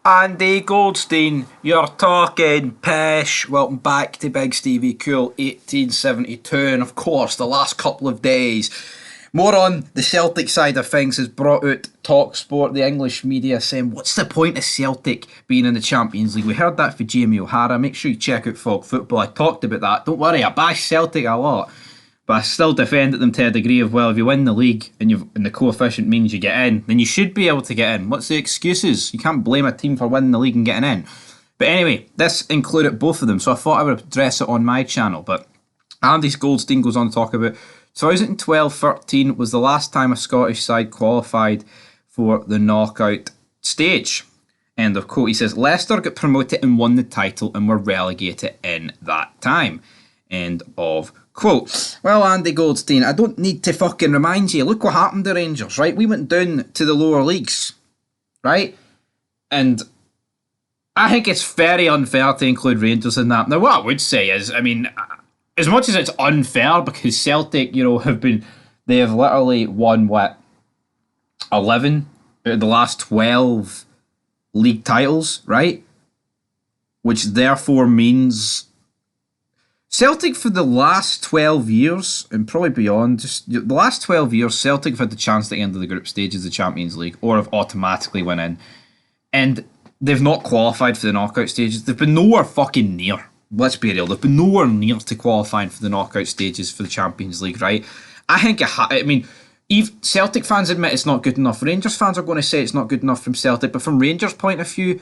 Andy Goldstein, you're talking pish. Welcome back to Big Stevie Cool 1872, and of course, the last couple of days. More on the Celtic side of things has brought out Talksport, the English media, saying, what's the point of Celtic being in the Champions League? We heard that for Jamie O'Hara. Make sure you check out Folk Football. I talked about that. Don't worry, I bash Celtic a lot, but I still defended them to a degree of, well, if you win the league and the coefficient means you get in, then you should be able to get in. What's the excuses? You can't blame a team for winning the league and getting in. But anyway, this included both of them, so I thought I would address it on my channel. But Andy Goldstein goes on to talk about 2012-13 was the last time a Scottish side qualified for the knockout stage. End of quote. He says, Leicester got promoted and won the title and were relegated in that time. End of quote. Well, Andy Goldstein, I don't need to fucking remind you. Look what happened to Rangers, right? We went down to the lower leagues, right? And I think it's very unfair to include Rangers in that. Now, what I would say is, I mean, as much as it's unfair, because Celtic, they have literally won, 11 out of the last 12 league titles, right? Which therefore means Celtic for the last 12 years, and probably beyond, just the last 12 years, Celtic have had the chance at the end of the group stages of the Champions League, or have automatically went in. And they've not qualified for the knockout stages. They've been nowhere fucking near. Let's be real. They've been nowhere near to qualifying for the knockout stages for the Champions League, right? I think, Celtic fans admit it's not good enough. Rangers fans are going to say it's not good enough from Celtic, but from Rangers' point of view,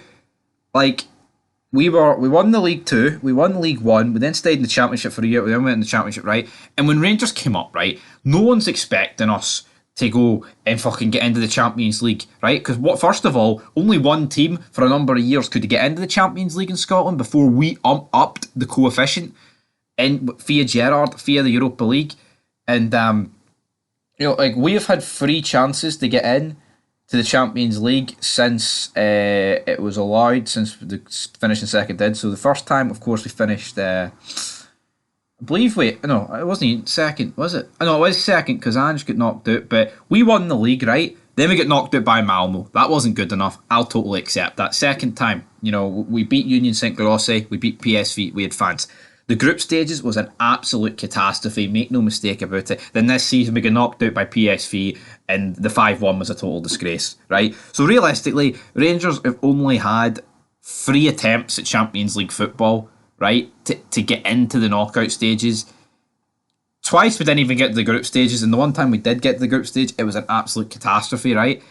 we won the League 2, we won League 1, we then stayed in the Championship for a year, we then went in the Championship, right? And when Rangers came up, right, no one's expecting us to go and fucking get into the Champions League, right? Because first of all, only one team for a number of years could get into the Champions League in Scotland before we upped the coefficient via Gerrard, via the Europa League. And, we have had 3 chances to get in to the Champions League since it was allowed, since the finishing second did. So the first time, of course, we finished, it wasn't even second, was it? No, it was second because Ange got knocked out, but we won the league, right? Then we got knocked out by Malmo. That wasn't good enough. I'll totally accept that. Second time, we beat Union Saint-Gilloise, we beat PSV, we advanced. The group stages was an absolute catastrophe, make no mistake about it. Then this season we got knocked out by PSV and the 5-1 was a total disgrace, right? So realistically, Rangers have only had 3 attempts at Champions League football, right, to get into the knockout stages. Twice we didn't even get to the group stages, and the one time we did get to the group stage, it was an absolute catastrophe, right?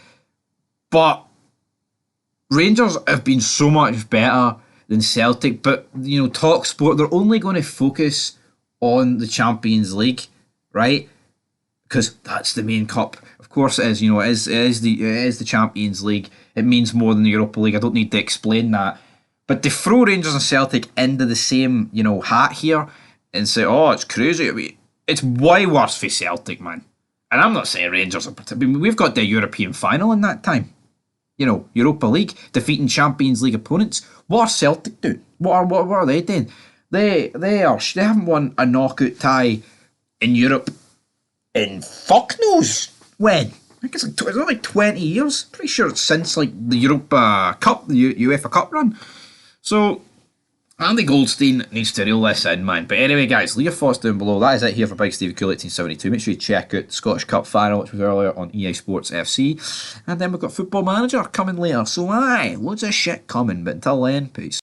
But Rangers have been so much better than Celtic, but, Talksport, they're only going to focus on the Champions League, right? Because that's the main cup. Of course it is, it is the Champions League. It means more than the Europa League. I don't need to explain that. But to throw Rangers and Celtic into the same, hat here and say, oh, it's crazy. It's way worse for Celtic, man. And I'm not saying Rangers are... we've got the European final in that time. Europa League, defeating Champions League opponents. What are Celtic doing? What are they doing? They haven't won a knockout tie in Europe in fuck knows when. I think it's like 20 years. Pretty sure it's since the Europa Cup, the UEFA Cup run. So Andy Goldstein needs to reel this in, man. But anyway, guys, leave your thoughts down below. That is it here for Big Stevie Cool 1872. Make sure you check out the Scottish Cup final, which was earlier on EA Sports FC. And then we've got Football Manager coming later. So loads of shit coming. But until then, peace.